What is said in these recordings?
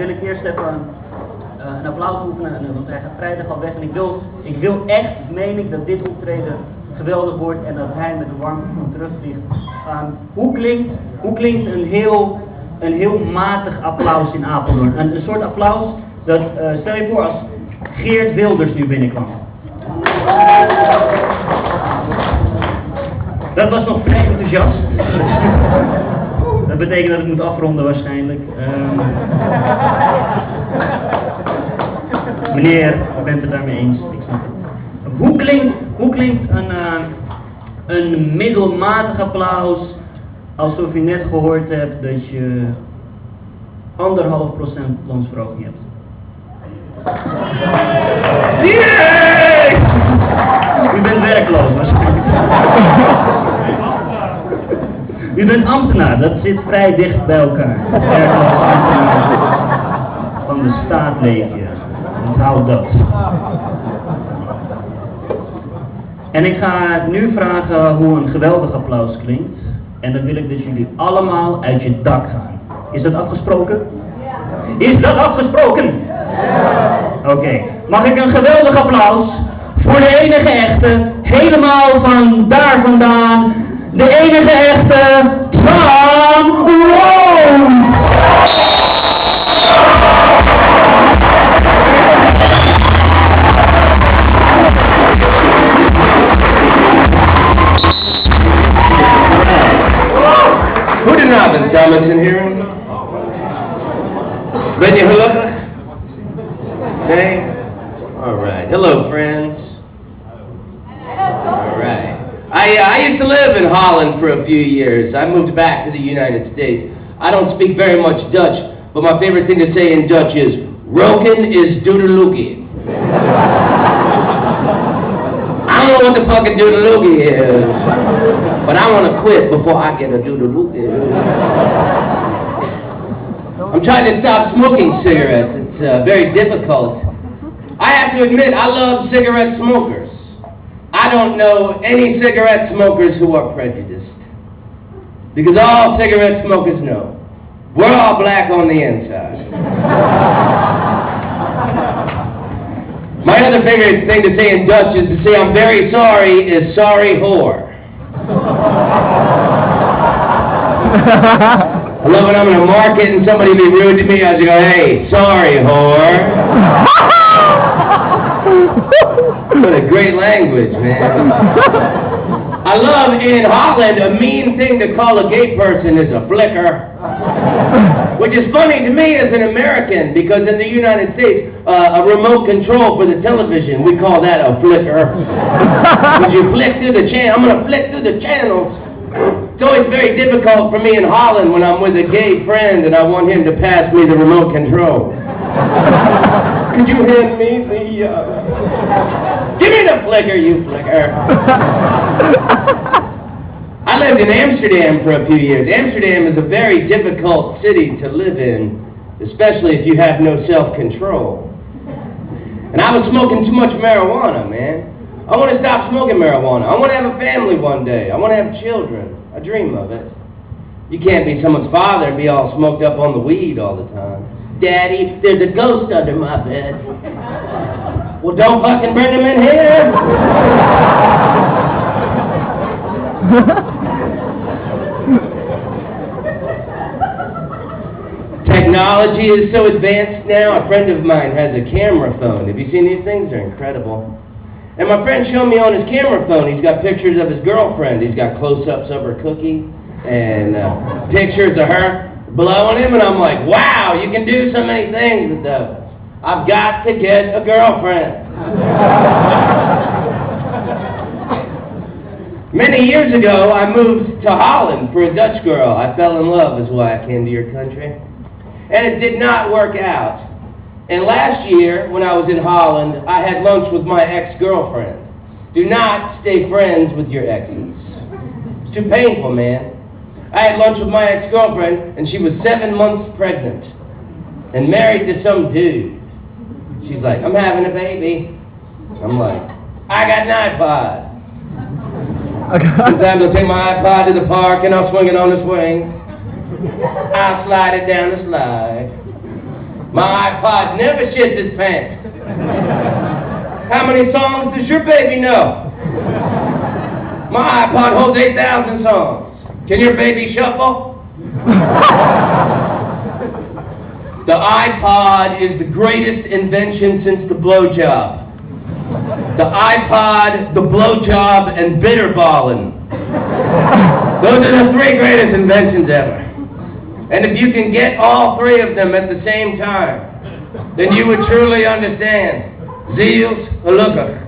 wil ik eerst even een applaus oefenen, want hij gaat vrijdag al weg. En ik wil echt, meen ik, dat dit optreden geweldig wordt en dat hij met een warme voet terugvliegt. Hoe klinkt een heel matig applaus in Apeldoorn? Een soort applaus dat, stel je voor als Geert Wilders nu binnenkwam. Dat was nog vrij enthousiast. Dat betekent dat ik moet afronden waarschijnlijk. Meneer, u bent het daarmee eens. Ik snap het. Hoe klinkt een middelmatig applaus alsof je net gehoord hebt dat je 1,5% loonsverhoging hebt? Yay! U bent werkloos waarschijnlijk. U bent ambtenaar, dat zit vrij dicht bij elkaar. Werkloos ambtenaar van de staat leef je. Onthoud dat. En ik ga nu vragen hoe een geweldig applaus klinkt. En dan wil ik dat jullie allemaal uit je dak gaan. Is dat afgesproken? Is dat afgesproken? Oké. Mag ik een geweldig applaus voor de enige echte, helemaal van daar vandaan, de enige echte Tom Rome! Goedenavond, dames en heren. Ben je gelukkig? Nee? Alright. Hello, friends. Alright. I used to live in Holland for a few years. I moved back to the United States. I don't speak very much Dutch, but my favorite thing to say in Dutch is, Roken is doodaloogie. I don't know what the fuck a doodaloogie is, but I want to quit before I get a doodaloogie. I'm trying to stop smoking cigarettes. It's very difficult. I have to admit, I love cigarette smokers. I don't know any cigarette smokers who are prejudiced. Because all cigarette smokers know, we're all black on the inside. My other favorite thing to say in Dutch is to say I'm very sorry is sorry whore. I love when I'm in a market and somebody be rude to me, I just go, hey, sorry whore. What a great language, man. I love in Holland, a mean thing to call a gay person is a flicker. Which is funny to me as an American, because in the United States, a remote control for the television, we call that a flicker. Because you flick through the channel, I'm going to flick through the channels. It's always very difficult for me in Holland when I'm with a gay friend and I want him to pass me the remote control. Could you hand me the, give me the flicker, you flicker. I lived in Amsterdam for a few years. Amsterdam is a very difficult city to live in, especially if you have no self-control. And I was smoking too much marijuana, man. I want to stop smoking marijuana. I want to have a family one day. I want to have children. I dream of it. You can't be someone's father and be all smoked up on the weed all the time. Daddy, there's a ghost under my bed. Well, don't fucking bring him in here. Technology is so advanced now. A friend of mine has a camera phone. Have you seen these things? They're incredible. And my friend showed me on his camera phone, he's got pictures of his girlfriend. He's got close-ups of her cookie and pictures of her blowing him. And I'm like, wow, you can do so many things with those. I've got to get a girlfriend. Many years ago, I moved to Holland for a Dutch girl. I fell in love is why I came to your country. And it did not work out. And last year, when I was in Holland, I had lunch with my ex-girlfriend. Do not stay friends with your exes. It's too painful, man. I had lunch with my ex-girlfriend, and she was 7 months pregnant and married to some dude. She's like, I'm having a baby. I'm like, I got an iPod. Sometimes I'll take my iPod to the park and I'll swing it on the swing. I'll slide it down the slide. My iPod never shits its pants. How many songs does your baby know? My iPod holds 8,000 songs. Can your baby shuffle? The iPod is the greatest invention since the blowjob. The iPod, the blowjob, and bitterballing. Those are the three greatest inventions ever. And if you can get all three of them at the same time, then you would truly understand. Deel's a looker.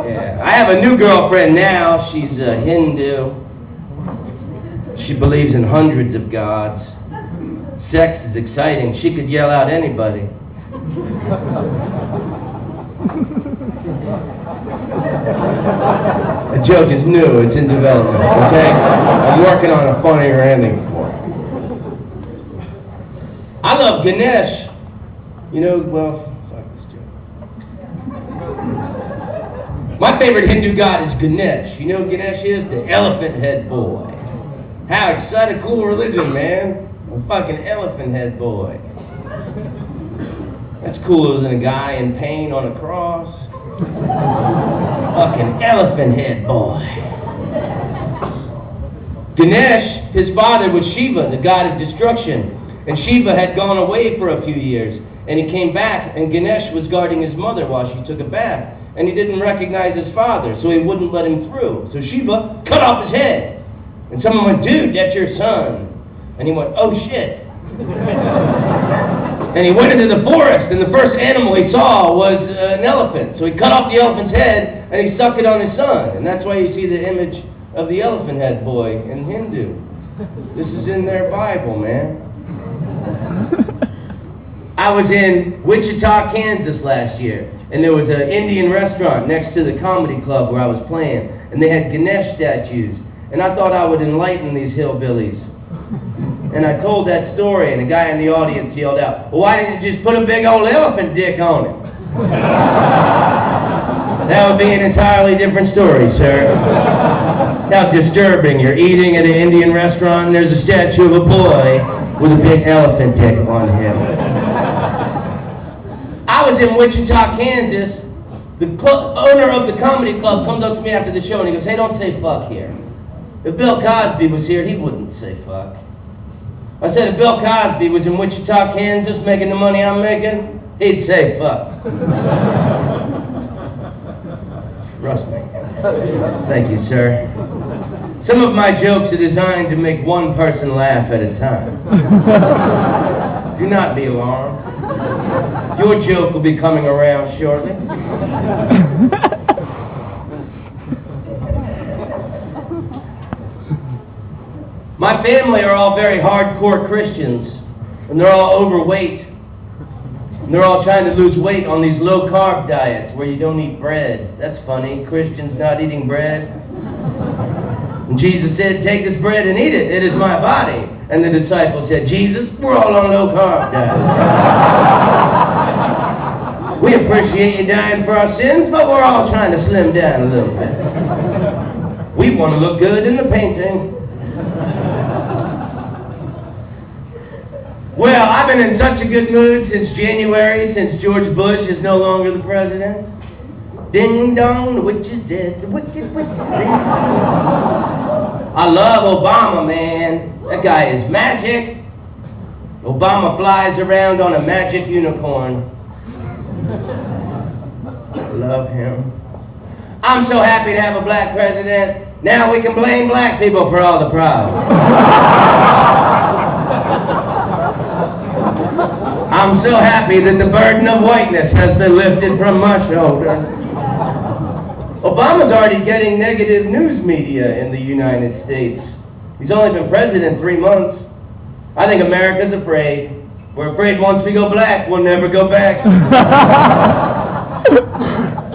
Yeah, I have a new girlfriend now. She's a Hindu. She believes in hundreds of gods. Sex is exciting. She could yell out anybody. The joke is new. It's in development, okay? I'm working on a funnier ending for it. I love Ganesh. You know, well, fuck this joke. My favorite Hindu god is Ganesh. You know who Ganesh is? The elephant head boy. How exciting, cool religion, man. A fucking elephant head boy. That's cooler than a guy in pain on a cross. Fucking elephant head boy. Ganesh, his father was Shiva, the god of destruction. And Shiva had gone away for a few years. And he came back, and Ganesh was guarding his mother while she took a bath. And he didn't recognize his father, so he wouldn't let him through. So Shiva cut off his head. And someone went, dude, that's your son. And he went, oh shit. And he went into the forest, and the first animal he saw was an elephant. So he cut off the elephant's head, and he stuck it on his son. And that's why you see the image of the elephant head boy in Hindu. This is in their Bible, man. I was in Wichita, Kansas last year, and there was an Indian restaurant next to the comedy club where I was playing, and they had Ganesh statues. And I thought I would enlighten these hillbillies. And I told that story, and a guy in the audience yelled out, well, why didn't you just put a big old elephant dick on it? That would be an entirely different story, sir. How disturbing. You're eating at an Indian restaurant, and there's a statue of a boy with a big elephant dick on him. I was in Wichita, Kansas. The owner of the comedy club comes up to me after the show, and he goes, hey, don't say fuck here. If Bill Cosby was here, he wouldn't say fuck. I said, if Bill Cosby was in Wichita, Kansas, making the money I'm making, he'd say fuck. Trust me. Thank you, sir. Some of my jokes are designed to make one person laugh at a time. Do not be alarmed. Your joke will be coming around shortly. My family are all very hardcore Christians, and they're all overweight. And they're all trying to lose weight on these low-carb diets where you don't eat bread. That's funny, Christians not eating bread. And Jesus said, take this bread and eat it. It is my body. And the disciples said, Jesus, we're all on low-carb diets. We appreciate you dying for our sins, but we're all trying to slim down a little bit. We want to look good in the painting. Well, I've been in such a good mood since January, since George Bush is no longer the president. Ding dong, the witch is dead, the witch is dead. I love Obama, man. That guy is magic. Obama flies around on a magic unicorn. I love him. I'm so happy to have a black president. Now we can blame black people for all the problems. I'm so happy that the burden of whiteness has been lifted from my shoulders. Obama's already getting negative news media in the United States. He's only been president 3 months. I think America's afraid. We're afraid once we go black, we'll never go back.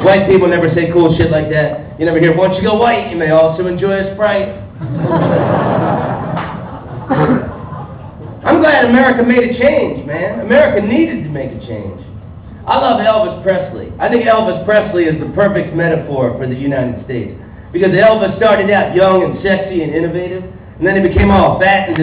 White people never say cool shit like that. You never hear, once you go white, you may also enjoy a Sprite. I'm glad America made a change, man. America needed to make a change. I love Elvis Presley. I think Elvis Presley is the perfect metaphor for the United States. Because Elvis started out young and sexy and innovative. And then he became all fat and